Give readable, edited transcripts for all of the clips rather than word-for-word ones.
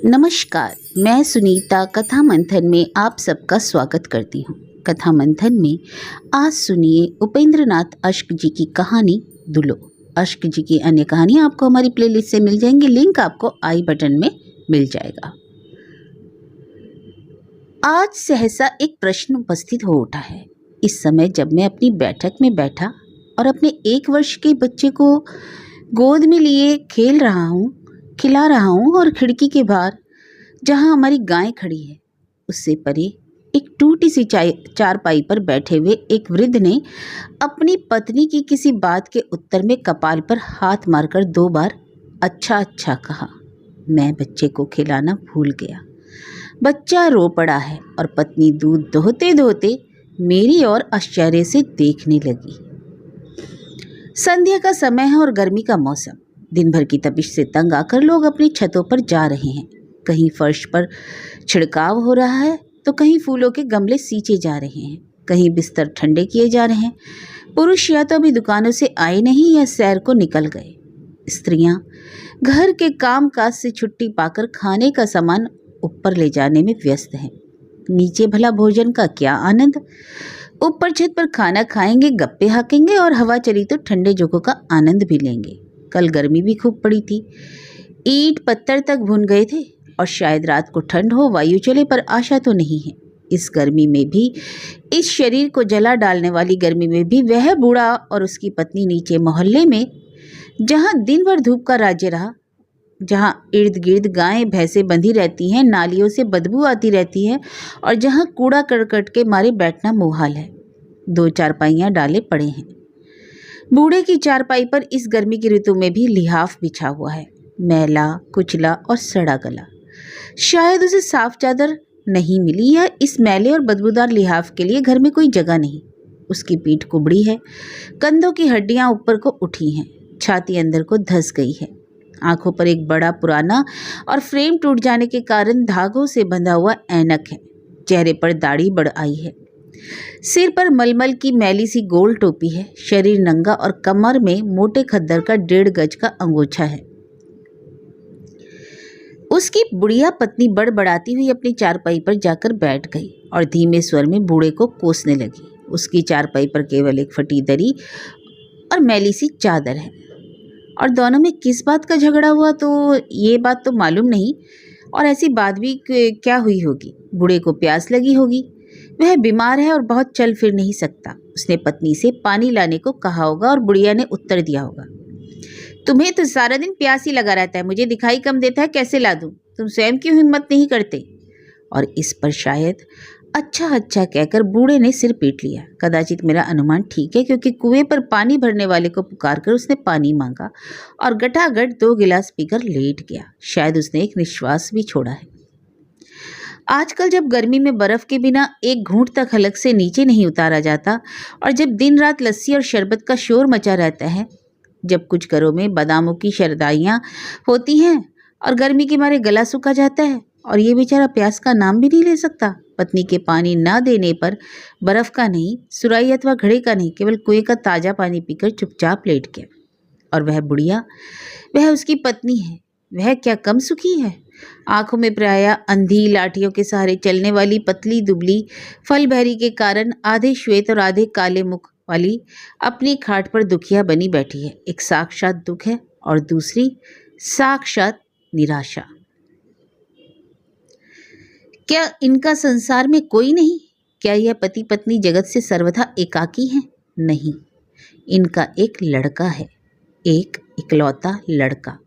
नमस्कार, मैं सुनीता कथा मंथन में आप सबका स्वागत करती हूँ। कथा मंथन में आज सुनिए उपेंद्र नाथ अश्क जी की कहानी दुलो। अश्क जी की अन्य कहानियाँ आपको हमारी प्लेलिस्ट से मिल जाएंगी, लिंक आपको आई बटन में मिल जाएगा। आज सहसा एक प्रश्न उपस्थित हो उठा है। इस समय जब मैं अपनी बैठक में बैठा और अपने 1 वर्ष के बच्चे को गोद में लिए खेल रहा हूँ, खिला रहा हूँ और खिड़की के बाहर जहाँ हमारी गाय खड़ी है उससे परे एक टूटी सी चारपाई पर बैठे हुए एक वृद्ध ने अपनी पत्नी की किसी बात के उत्तर में कपाल पर हाथ मारकर 2 बार अच्छा अच्छा कहा। मैं बच्चे को खिलाना भूल गया। बच्चा रो पड़ा है और पत्नी दूध दोहते दोहते मेरी ओर आश्चर्य से देखने लगी। संध्या का समय है और गर्मी का मौसम। दिन भर की तपिश से तंग आकर लोग अपनी छतों पर जा रहे हैं। कहीं फर्श पर छिड़काव हो रहा है तो कहीं फूलों के गमले सींचे जा रहे हैं, कहीं बिस्तर ठंडे किए जा रहे हैं। पुरुष या तो अभी दुकानों से आए नहीं या सैर को निकल गए। स्त्रियां घर के काम काज से छुट्टी पाकर खाने का सामान ऊपर ले जाने में व्यस्त हैं। नीचे भला भोजन का क्या आनंद। ऊपर छत पर खाना खाएंगे, गप्पे हाकेंगे और हवा चली तो ठंडे जोगों का आनंद भी लेंगे। कल गर्मी भी खूब पड़ी थी, ईंट पत्थर तक भुन गए थे और शायद रात को ठंड हो, वायु चले, पर आशा तो नहीं है। इस गर्मी में भी, इस शरीर को जला डालने वाली गर्मी में भी वह बूढ़ा और उसकी पत्नी नीचे मोहल्ले में, जहाँ दिन भर धूप का राज्य रहा, जहाँ इर्द गिर्द गायें भैंसें बंधी रहती हैं, नालियों से बदबू आती रहती है और जहाँ कूड़ा करकट के मारे बैठना मुहाल है, 2 चारपाइयाँ डाले पड़े हैं। बूढ़े की चारपाई पर इस गर्मी की ऋतु में भी लिहाफ बिछा हुआ है, मैला कुचला और सड़ा गला। शायद उसे साफ चादर नहीं मिली या इस मैले और बदबूदार लिहाफ के लिए घर में कोई जगह नहीं। उसकी पीठ कुबड़ी है, कंधों की हड्डियां ऊपर को उठी हैं, छाती अंदर को धंस गई है। आंखों पर एक बड़ा पुराना और फ्रेम टूट जाने के कारण धागों से बंधा हुआ ऐनक है। चेहरे पर दाढ़ी बढ़ आई है। सिर पर मलमल की मैली सी गोल टोपी है। शरीर नंगा और कमर में मोटे खद्दर का 1.5 गज का अंगोछा है। उसकी बुढ़िया पत्नी बड़बड़ाती हुई अपनी चारपाई पर जाकर बैठ गई और धीमे स्वर में बूढ़े को कोसने लगी। उसकी चारपाई पर केवल एक फटी दरी और मैली सी चादर है और दोनों में किस बात का झगड़ा हुआ तो ये बात तो मालूम नहीं, और ऐसी बात भी क्या हुई होगी। बूढ़े को प्यास लगी होगी, वह बीमार है और बहुत चल फिर नहीं सकता। उसने पत्नी से पानी लाने को कहा होगा और बुढ़िया ने उत्तर दिया होगा, तुम्हें तो सारा दिन प्यास ही लगा रहता है, मुझे दिखाई कम देता है, कैसे ला दूं? तुम स्वयं क्यों हिम्मत नहीं करते? और इस पर शायद अच्छा अच्छा कहकर बूढ़े ने सिर पीट लिया। कदाचित मेरा अनुमान ठीक है, क्योंकि कुएं पर पानी भरने वाले को पुकारकर उसने पानी मांगा और गटागट 2 गिलास पीकर लेट गया। शायद उसने एक निश्वास भी छोड़ा है। आजकल जब गर्मी में बर्फ के बिना एक घूंट तक हलक से नीचे नहीं उतारा जाता और जब दिन रात लस्सी और शरबत का शोर मचा रहता है, जब कुछ घरों में बादामों की शरदाइयाँ होती हैं और गर्मी के मारे गला सूखा जाता है और ये बेचारा प्यास का नाम भी नहीं ले सकता, पत्नी के पानी ना देने पर बर्फ का नहीं, सुराही अथवा घड़े का नहीं, केवल कुएं का ताज़ा पानी पीकर चुपचाप लेट गया। और वह बुढ़िया, वह उसकी पत्नी है, वह क्या कम सुखी है? आंखों में प्रायः अंधी लाठियों के सहारे चलने वाली पतली दुबली फल बहरी के कारण आधे श्वेत और आधे काले मुख वाली अपनी खाट पर दुखिया बनी बैठी है। एक साक्षात दुख है और दूसरी साक्षात निराशा। क्या इनका संसार में कोई नहीं? क्या यह पति पत्नी जगत से सर्वथा एकाकी हैं? नहीं, इनका एक लड़का है, एक इकलौता लड़का।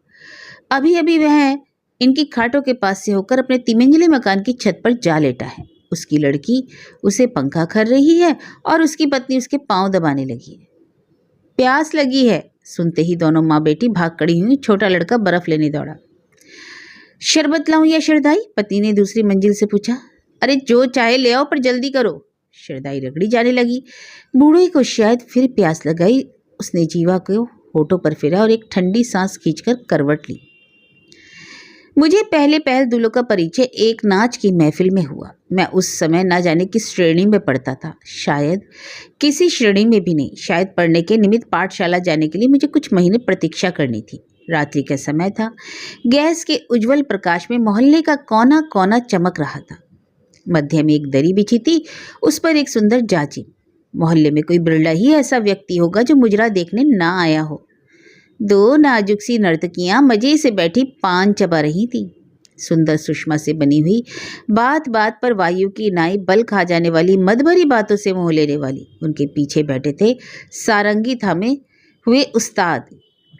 अभी अभी वह इनकी खाटों के पास से होकर अपने तिमंजिले मकान की छत पर जा लेटा है। उसकी लड़की उसे पंखा कर रही है और उसकी पत्नी उसके पांव दबाने लगी है। प्यास लगी है, सुनते ही दोनों माँ बेटी भाग खड़ी हुई। छोटा लड़का बर्फ लेने दौड़ा। शरबत लाऊं या शरदाई? पत्नी ने दूसरी मंजिल से पूछा। अरे जो चाहे ले आओ, पर जल्दी करो। शरदाई रगड़ी जाने लगी। बूढ़े को शायद फिर प्यास लगाई। उसने जीवा को होठों पर फिरा और एक ठंडी सांस खींचकर करवट ली। मुझे पहले पहल दुल्हों का परिचय एक नाच की महफिल में हुआ। मैं उस समय ना जाने किस श्रेणी में पढ़ता था, शायद किसी श्रेणी में भी नहीं। शायद पढ़ने के निमित्त पाठशाला जाने के लिए मुझे कुछ महीने प्रतीक्षा करनी थी। रात्रि का समय था। गैस के उज्जवल प्रकाश में मोहल्ले का कोना कोना चमक रहा था। मध्य में एक दरी बिछी थी, उस पर एक सुंदर जाजिम। मोहल्ले में कोई बिरला ही ऐसा व्यक्ति होगा जो मुजरा देखने ना आया हो। दो नाजुक सी नर्तकियां मजे से बैठी पान चबा रही थीं। सुंदर सुषमा से बनी हुई, बात बात पर वायु की नाई बल खा जाने वाली, मदभरी बातों से मोह लेने वाली। उनके पीछे बैठे थे सारंगी थामे हुए उस्ताद,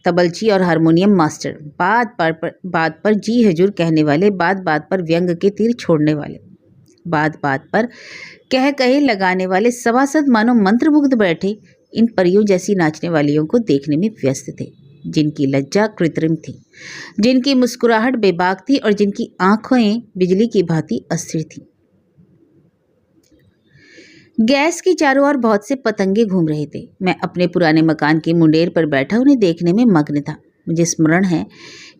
तबलची और हारमोनियम मास्टर, बात पर जी हजूर कहने वाले, बात बात पर व्यंग के तीर छोड़ने वाले, बात बात पर कह कहे लगाने वाले सभासद मानो मंत्रमुग्ध बैठे इन परियों जैसी नाचने वालियों को देखने में व्यस्त थे, जिनकी लज्जा कृत्रिम थी, जिनकी मुस्कुराहट बेबाक थी और जिनकी आंखें बिजली की भांति अस्थिर थी। गैस की चारों ओर बहुत से पतंगे घूम रहे थे। मैं अपने पुराने मकान के मुंडेर पर बैठा उन्हें देखने में मग्न था। मुझे स्मरण है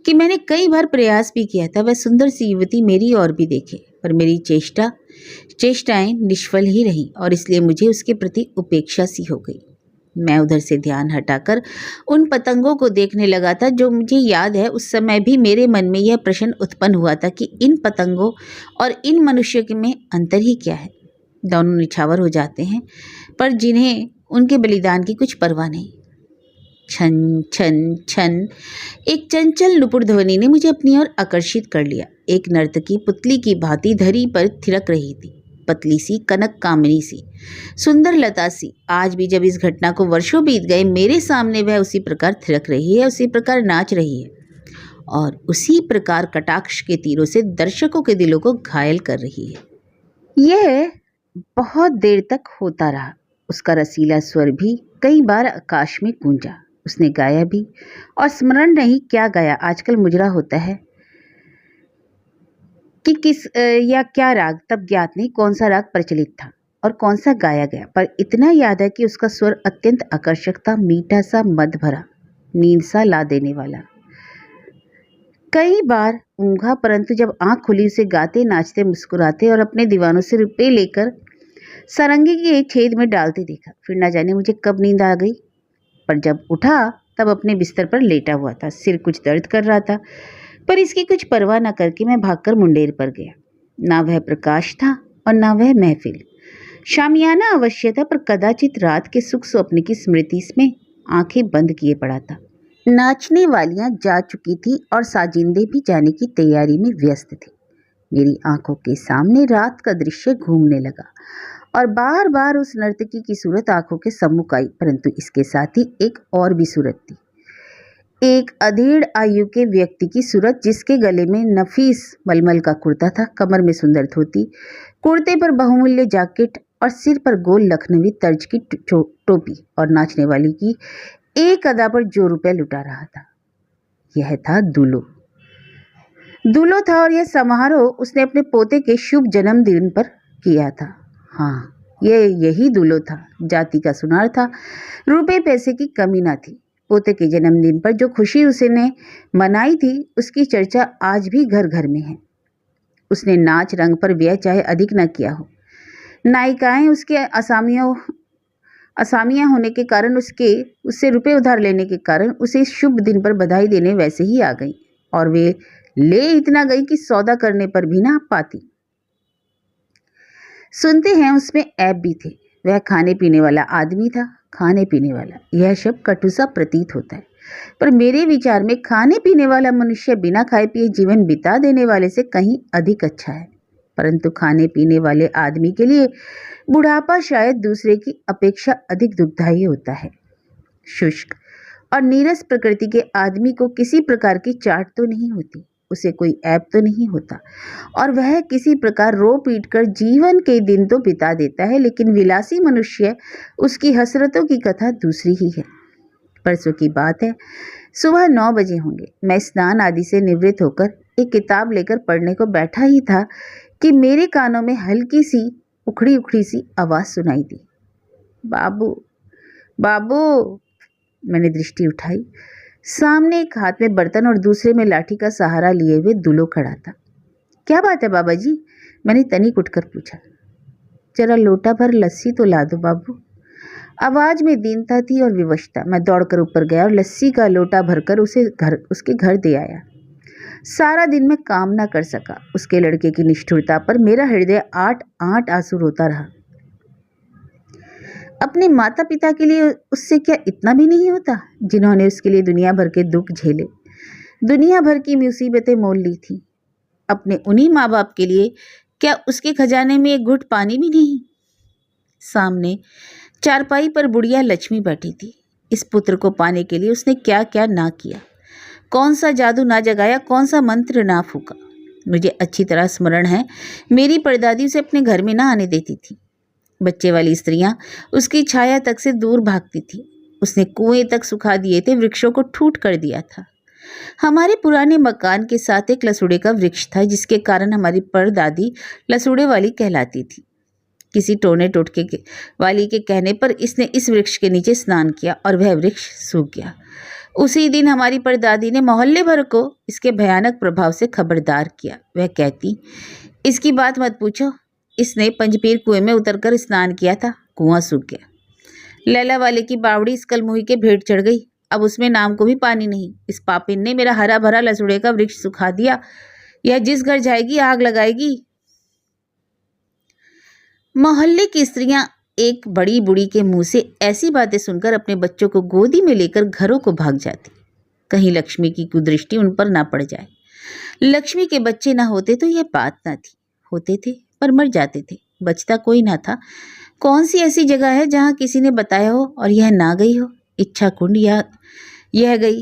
कि मैंने कई बार प्रयास भी किया था वह सुंदर सी युवती मेरी ओर भी देखे, पर मेरी चेष्टाएं निष्फल ही रहीं और इसलिए मुझे उसके प्रति उपेक्षा सी हो गई। मैं उधर से ध्यान हटाकर उन पतंगों को देखने लगा था। जो मुझे याद है उस समय भी मेरे मन में यह प्रश्न उत्पन्न हुआ था कि इन पतंगों और इन मनुष्यों में अंतर ही क्या है। दोनों निछावर हो जाते हैं, पर जिन्हें उनके बलिदान की कुछ परवाह नहीं। छन छन छन एक चंचल नुपुर ध्वनि ने मुझे अपनी ओर आकर्षित कर लिया। एक नर्तकी पुतली की भांति धरी पर थिरक रही थी, पतली सी, कनक कामिनी सी, सुंदर लता सी। आज भी जब इस घटना को वर्षों बीत गए, मेरे सामने वह उसी प्रकार थिरक रही है, उसी प्रकार नाच रही है और उसी प्रकार कटाक्ष के तीरों से दर्शकों के दिलों को घायल कर रही है। यह बहुत देर तक होता रहा। उसका रसीला स्वर भी कई बार आकाश में गूंजा। उसने गाया भी, और स्मरण नहीं क्या गाया, आजकल मुजरा होता है कि किस या क्या राग, तब ज्ञात नहीं कौन सा राग प्रचलित था और कौन सा गाया गया, पर इतना याद है कि उसका स्वर अत्यंत आकर्षक था, मीठा सा, मद भरा, नींद सा ला देने वाला। कई बार ऊँघा, परंतु जब आंख खुली उसे गाते, नाचते, मुस्कुराते और अपने दीवानों से रुपये लेकर सारंगी के छेद में डालते देखा। फिर ना जाने मुझे कब नींद आ गई, पर जब उठा तब अपने बिस्तर पर लेटा हुआ था। सिर कुछ दर्द कर रहा था, पर इसकी कुछ परवाह न करके मैं भागकर मुंडेर पर गया। ना वह प्रकाश था और ना वह महफिल। शामियाना अवश्य था, पर कदाचित रात के सुख स्वप्न की स्मृति में आंखें बंद किए पड़ा था। नाचने वालियां जा चुकी थी और साजिंदे भी जाने की तैयारी में व्यस्त थे। मेरी आंखों के सामने रात का दृश्य घूमने लगा और बार बार उस नर्तकी की सूरत आंखों के सम्मुख आई, परंतु इसके साथ ही एक और भी सूरत थी। एक अधेड़ आयु के व्यक्ति की सूरत, जिसके गले में नफीस मलमल का कुर्ता था, कमर में सुंदर धोती, कुर्ते पर बहुमूल्य जैकेट और सिर पर गोल लखनवी तर्ज की टोपी, और नाचने वाली की एक अदा पर जो रुपया लुटा रहा था। यह था दूल्हो था, और यह समारोह उसने अपने पोते के शुभ जन्मदिन पर किया था। हाँ, यही दूल्हो था। जाति का सुनार था, रुपए पैसे की कमी ना थी। पोते के जन्मदिन पर जो खुशी उसने मनाई थी, उसकी चर्चा आज भी घर घर में है। उसने नाच रंग पर व्यय चाहे अधिक न किया हो। नायिकाएं उसके असामियां होने के कारण, उससे रुपए उधार लेने के कारण उसे इस शुभ दिन पर बधाई देने वैसे ही आ गई, और वे ले इतना गई कि सौदा करने पर भी ना पाती। सुनते हैं उसमें ऐब भी थे। वह खाने पीने वाला आदमी था। खाने पीने वाला, यह शब्द कटु सा प्रतीत होता है, पर मेरे विचार में खाने पीने वाला मनुष्य बिना खाए पिए जीवन बिता देने वाले से कहीं अधिक अच्छा है। परंतु खाने पीने वाले आदमी के लिए बुढ़ापा शायद दूसरे की अपेक्षा अधिक दुखदायी होता है। शुष्क और नीरस प्रकृति के आदमी को किसी प्रकार की चाट तो नहीं होती, उसे कोई ऐब तो नहीं होता, और वह किसी प्रकार रो पीट कर जीवन के दिन तो बिता देता है। लेकिन विलासी मनुष्य, उसकी हसरतों की कथा दूसरी ही है। परसों की बात है, सुबह 9 बजे होंगे। मैं स्नान आदि से निवृत्त होकर एक किताब लेकर पढ़ने को बैठा ही था कि मेरे कानों में हल्की सी उखड़ी उखड़ी सी आवाज़ सुनाई दी। बाबू, बाबू। मैंने दृष्टि उठाई। सामने एक हाथ में बर्तन और दूसरे में लाठी का सहारा लिए हुए दूल्हो खड़ा था। क्या बात है बाबा जी? मैंने तनिक उठकर पूछा। जरा लोटा भर लस्सी तो ला दो बाबू। आवाज में दीनता थी और विवशता। मैं दौड़कर ऊपर गया और लस्सी का लोटा भरकर उसके घर दे आया। सारा दिन मैं काम ना कर सका। उसके लड़के की निष्ठुरता पर मेरा हृदय आठ आठ आंसू रोता रहा। अपने माता पिता के लिए उससे क्या इतना भी नहीं होता, जिन्होंने उसके लिए दुनिया भर के दुख झेले, दुनिया भर की मुसीबतें मोल ली थी। अपने उन्हीं माँ बाप के लिए क्या उसके खजाने में एक घुट पानी भी नहीं? सामने चारपाई पर बुढ़िया लक्ष्मी बैठी थी। इस पुत्र को पाने के लिए उसने क्या क्या ना किया, कौन सा जादू ना जगाया, कौन सा मंत्र ना फूका। मुझे अच्छी तरह स्मरण है, मेरी परदादी उसे अपने घर में ना आने देती थी। बच्चे वाली स्त्रियां उसकी छाया तक से दूर भागती थी। उसने कुएं तक सुखा दिए थे, वृक्षों को ठूट कर दिया था। हमारे पुराने मकान के साथ एक लसूड़े का वृक्ष था, जिसके कारण हमारी परदादी लसूड़े वाली कहलाती थी। किसी टोने टोटके वाली के कहने पर इसने इस वृक्ष के नीचे स्नान किया और वह वृक्ष सूख गया। उसी दिन हमारी परदादी ने मोहल्ले भर को इसके भयानक प्रभाव से खबरदार किया। वह कहती, इसकी बात मत पूछो, इसने पंजपीर कुएं में उतरकर स्नान किया था, कुआं सूख गया। लैला वाले की बावड़ी इस कलमुही के भेंट चढ़ गई, अब उसमें नाम को भी पानी नहीं। इस पापिन ने मेरा हरा भरा लसूड़े का वृक्ष सुखा दिया। यह जिस घर जाएगी आग लगाएगी। मोहल्ले की स्त्रियां एक बड़ी बूढ़ी के मुंह से ऐसी बातें सुनकर अपने बच्चों को गोदी में लेकर घरों को भाग जाती, कहीं लक्ष्मी की कुदृष्टि उन पर ना पड़ जाए। लक्ष्मी के बच्चे ना होते तो यह बात ना थी। होते थे पर मर जाते थे, बचता कोई ना था। कौन सी ऐसी जगह है जहां किसी ने बताया हो और यह ना गई हो? इच्छा कुंड या यह गई।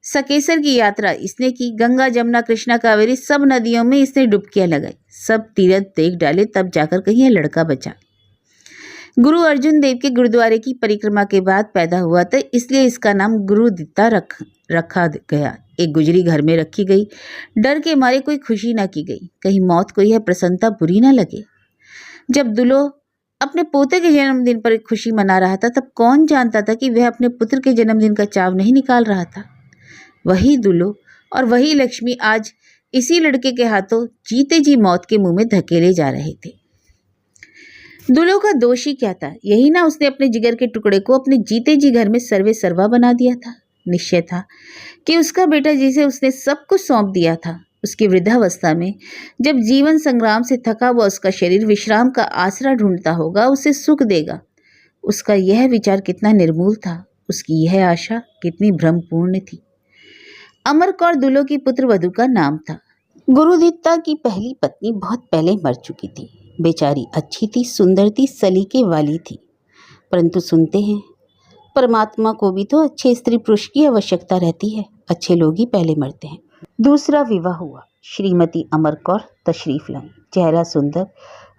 सकेसर की यात्रा इसने की। गंगा जमुना कृष्णा कावेरी सब नदियों में इसने डुबकियां लगाई, सब तीर्थ देख डाले, तब जाकर कहीं यह लड़का बचा। गुरु अर्जुन देव के गुरुद्वारे की परिक्रमा के बाद पैदा हुआ था, इसलिए इसका नाम गुरुदित्ता रखा गया। एक गुजरी घर में रखी गई। डर के मारे कोई खुशी ना की गई, कहीं मौत को यह प्रसन्नता बुरी ना लगे। जब दुलो अपने पोते के जन्मदिन पर खुशी मना रहा था, तब कौन जानता था कि वह अपने पुत्र के जन्मदिन का चाव नहीं निकाल रहा था। वही दुलो और वही लक्ष्मी आज इसी लड़के के हाथों जीते जी मौत के मुंह में धकेले जा रहे थे। दुलो का दोष ही क्या था? यही ना उसने अपने जिगर के टुकड़े को अपने जीते जी घर में सर्वे सर्वा बना दिया था। निश्चय था कि उसका बेटा, जिसे उसने सब कुछ सौंप दिया था, उसकी वृद्धावस्था में जब जीवन संग्राम से थका हुआ उसका शरीर विश्राम का आसरा ढूंढता होगा, उसे सुख देगा। उसका यह विचार कितना निर्मूल था, उसकी यह आशा कितनी भ्रमपूर्ण थी। अमर कौर दुलो की पुत्र वधू का नाम था। गुरुदित्ता की पहली पत्नी बहुत पहले मर चुकी थी। बेचारी अच्छी थी, सुंदर थी, सलीके वाली थी, परंतु सुनते हैं परमात्मा को भी तो अच्छे स्त्री पुरुष की आवश्यकता रहती है। अच्छे लोग ही पहले मरते हैं। दूसरा विवाह हुआ। श्रीमती अमर कौर तशरीफ लाई। चेहरा सुंदर,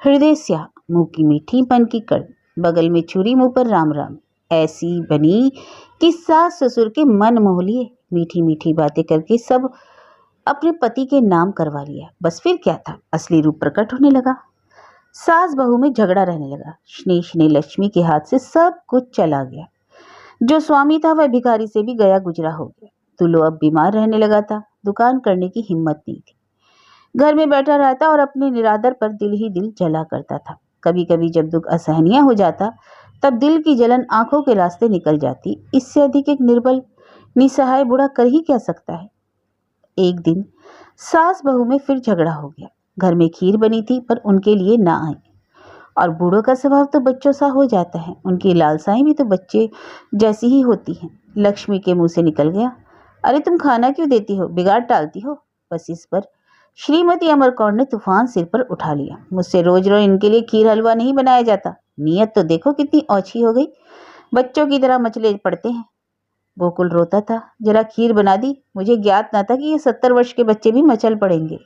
हृदय स्याह, मुंह की मीठी, मन की कड़वी, बगल में छुरी, मुंह पर राम राम। ऐसी बनी कि सास ससुर के मन मोह लिए। मीठी मीठी बातें करके सब अपने पति के नाम करवा लिया। बस फिर क्या था, असली रूप प्रकट होने लगा। सास बहू में झगड़ा रहने लगा। स्नेह स्नेह लक्ष्मी के हाथ से सब कुछ चला गया। जो स्वामी था वह भिखारी से भी गया गुजरा हो गया। दुलो अब बीमार रहने लगा था। दुकान करने की हिम्मत नहीं थी। घर में बैठा रहता और अपने निरादर पर दिल ही दिल जला करता था। कभी कभी जब दुख असहनीय हो जाता, तब दिल की जलन आंखों के रास्ते निकल जाती। इससे अधिक एक निर्बल निसहाय बूढ़ा कर ही क्या सकता है। एक दिन सास बहू में फिर झगड़ा हो गया। घर में खीर बनी थी, पर उनके लिए ना आई। और बूढ़ों का स्वभाव तो बच्चों सा हो जाता है, उनकी लालसाएं भी तो बच्चे जैसी ही होती हैं। लक्ष्मी के मुंह से निकल गया, अरे तुम खाना क्यों देती हो, बिगाड़ टालती हो। बस इस पर श्रीमती अमर कौर ने तूफान सिर पर उठा लिया। मुझसे रोज रोज इनके लिए खीर हलवा नहीं बनाया जाता। नीयत तो देखो कितनी औछी हो गई, बच्चों की तरह मचले पड़ते हैं। गोकुल रोता था, जरा खीर बना दी। मुझे ज्ञात ना था कि ये 70 वर्ष के बच्चे भी मचल पड़ेंगे।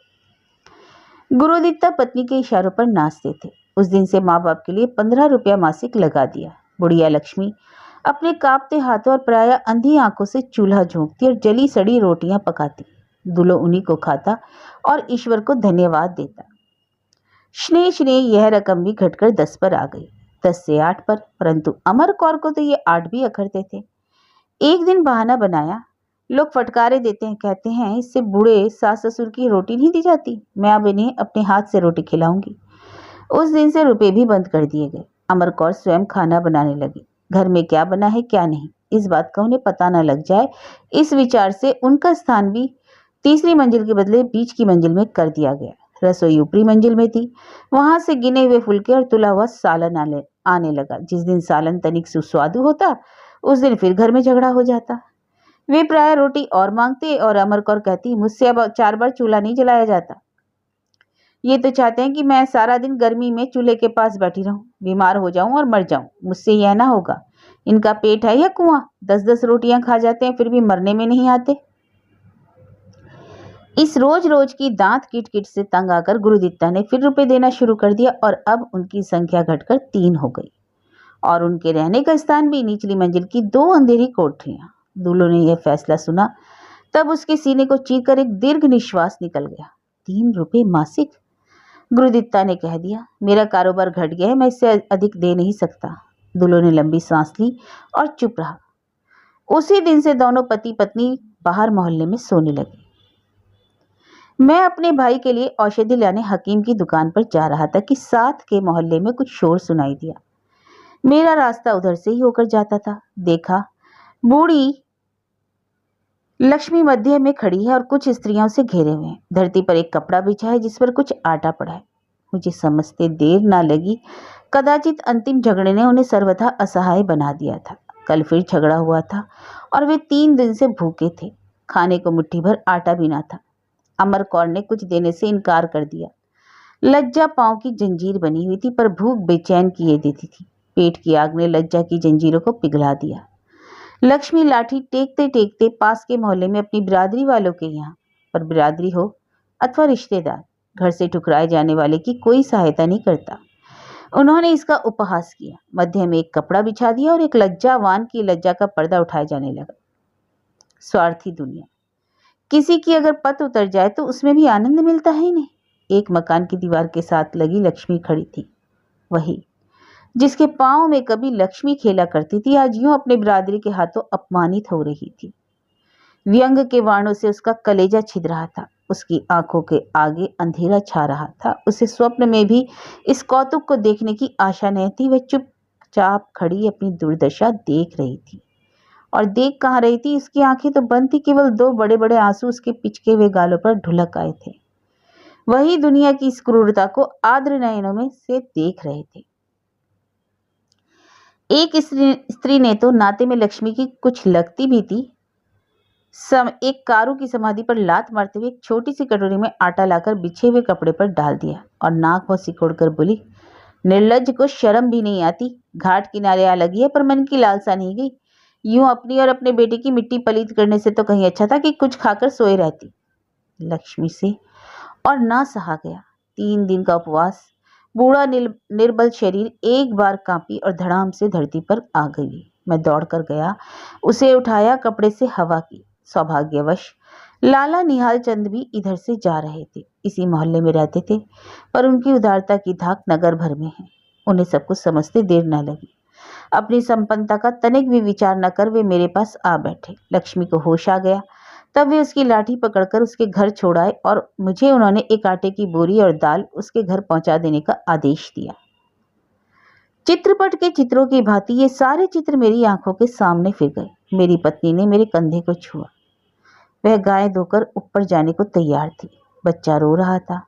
गुरुदित्ता पत्नी के इशारों पर नाचते थे। उस दिन से माँ बाप के लिए 15 रुपया मासिक लगा दिया। बुढ़िया लक्ष्मी अपने कांपते हाथों और प्रायः अंधी आंखों से चूल्हा झोंकती और जली सड़ी रोटियां पकाती। दुलो उन्हीं को खाता और ईश्वर को धन्यवाद देता। स्नेह स्नेह यह रकम भी घटकर 10 पर आ गई, 10 से 8 पर। परंतु अमर कौर को तो ये 8 भी अखरते थे। एक दिन बहाना बनाया, लोग फटकारे देते हैं, कहते हैं इससे बूढ़े सास ससुर की रोटी नहीं दी जाती, मैं अब इन्हें अपने हाथ से रोटी खिलाऊंगी। उस दिन से रुपए भी बंद कर दिए गए। अमर कौर स्वयं खाना बनाने लगी। घर में क्या बना है क्या नहीं, इस बात का उन्हें पता न लग जाए, इस विचार से उनका स्थान भी तीसरी मंजिल के बदले बीच की मंजिल में कर दिया गया। रसोई ऊपरी मंजिल में थी। वहां से गिने हुए फुलके और तुला हुआ सालन आने लगा। जिस दिन सालन तनिक सुस्वादु होता, उस दिन फिर घर में झगड़ा हो जाता। वे प्राय रोटी और मांगते और अमर कौर कहती, मुझसे अब 4 बार चूल्हा नहीं जलाया जाता। ये तो चाहते हैं कि मैं सारा दिन गर्मी में चूल्हे के पास बैठी रहूं, बीमार हो जाऊं और मर जाऊं। मुझसे यह ना होगा। इनका पेट है या कुआं? 10-10 रोटियां खा जाते हैं, फिर भी मरने में नहीं आते। इस रोज रोज की दांत किट से तंग आकर गुरुदित्ता ने फिर रुपए देना शुरू कर दिया और अब उनकी संख्या घटकर 3 हो गई और उनके रहने का स्थान भी निचली मंजिल की 2 अंधेरी कोठरियां। दूल्हों ने यह फैसला सुना तब उसके सीने को चीरकर एक दीर्घ निश्वास निकल गया। 3 रुपए मासिक? गुरुदित्ता ने कह दिया, मेरा कारोबार घट गया है, मैं इससे अधिक दे नहीं सकता। दूल्हों ने लंबी सांस ली और चुप रहा। उसी दिन से दोनों पति पत्नी बाहर मोहल्ले में सोने लगे। मैं अपने भाई के लिए औषधि लाने हकीम की दुकान पर जा रहा था कि साथ के मोहल्ले में कुछ शोर सुनाई दिया। मेरा रास्ता उधर से ही होकर जाता था। देखा, बूढ़ी लक्ष्मी मध्य में खड़ी है और कुछ स्त्रियों से घेरे हुए हैं। धरती पर एक कपड़ा बिछा है जिस पर कुछ आटा पड़ा है। मुझे समझते देर ना लगी। कदाचित अंतिम झगड़े ने उन्हें सर्वथा असहाय बना दिया था। कल फिर झगड़ा हुआ था और वे 3 दिन से भूखे थे। खाने को मुट्ठी भर आटा भी ना था। अमर कौर ने कुछ देने से इनकार कर दिया। लज्जा पांव की जंजीर बनी हुई थी, पर भूख बेचैन किए देती थी। पेट की आग ने लज्जा की जंजीरों को पिघला दिया। लक्ष्मी लाठी टेकते टेकते पास के मोहल्ले में अपनी बिरादरी वालों के यहाँ, पर बिरादरी हो अथवा रिश्तेदार, घर से ठुकराए जाने वाले की कोई सहायता नहीं करता। उन्होंने इसका उपहास किया। मध्य में एक कपड़ा बिछा दिया और एक लज्जावान की लज्जा का पर्दा उठाया जाने लगा। स्वार्थी दुनिया। किसी की अगर पत उतर जाए तो उसमें भी आनंद मिलता है ही नहीं। एक मकान की दीवार के साथ लगी लक्ष्मी खड़ी थी, वही जिसके पांव में कभी लक्ष्मी खेला करती थी, आज यूं अपने बिरादरी के हाथों अपमानित हो रही थी। व्यंग के बाणों से उसका कलेजा छिद रहा था। उसकी आंखों के आगे अंधेरा छा रहा था। उसे स्वप्न में भी इस कौतुक को देखने की आशा नहीं थी। वह चुपचाप खड़ी अपनी दुर्दशा देख रही थी। और देख कहाँ रही थी, इसकी आंखें तो बंद थी, केवल 2 बड़े बड़े आंसू उसके पिचके हुए गालों पर ढुलक आए थे। वही दुनिया की इस क्रूरता को आर्द्र नयनों में से देख रहे थे। एक स्त्री ने तो नाते में लक्ष्मी की कुछ लगती भी थी, एक कारू की समाधि पर लात मारते हुए एक छोटी सी कटोरी में आटा लाकर बिछे हुए कपड़े पर डाल दिया और नाक पर सिकोड़कर बोली, निर्लज्ज को शर्म भी नहीं आती। घाट किनारे आ लगी है, पर मन की लालसा नहीं गई। यूं अपनी और अपने बेटे की मिट्टी पलीत करने से तो कहीं अच्छा था कि कुछ खाकर सोए रहती। लक्ष्मी से और ना सहा गया। 3 दिन का उपवास। बूढ़ा निर्बल शरीर एक बार कांपी और धड़ाम से धरती पर आ गई। मैं दौड़कर गया, उसे उठाया, कपड़े से हवा की। सौभाग्यवश लाला निहाल चंद भी इधर से जा रहे थे। इसी मोहल्ले में रहते थे, पर उनकी उदारता की धाक नगर भर में है। उन्हें सब कुछ समझते देर न लगी। अपनी संपन्नता का तनिक भी विचार न कर वे मेरे पास आ बैठे। लक्ष्मी को होश आ गया, तब वे उसकी लाठी पकड़कर उसके घर छोड़ आए और मुझे उन्होंने एक आटे की बोरी और दाल उसके घर पहुंचा देने का आदेश दिया। चित्रपट के चित्रों की भांति ये सारे चित्र मेरी आंखों के सामने फिर गए। मेरी पत्नी ने मेरे कंधे को छुआ। वह गाय धोकर ऊपर जाने को तैयार थी। बच्चा रो रहा था,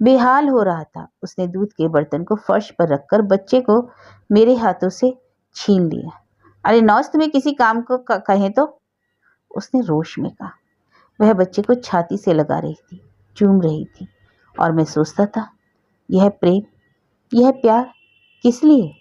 बेहाल हो रहा था। उसने दूध के बर्तन को फर्श पर रखकर बच्चे को मेरे हाथों से छीन लिया। अरे नौस, तुम्हें किसी काम को कहें तो, उसने रोष में कहा। वह बच्चे को छाती से लगा रही थी, चूम रही थी, और मैं सोचता था, यह प्रेम, यह प्यार किस लिए?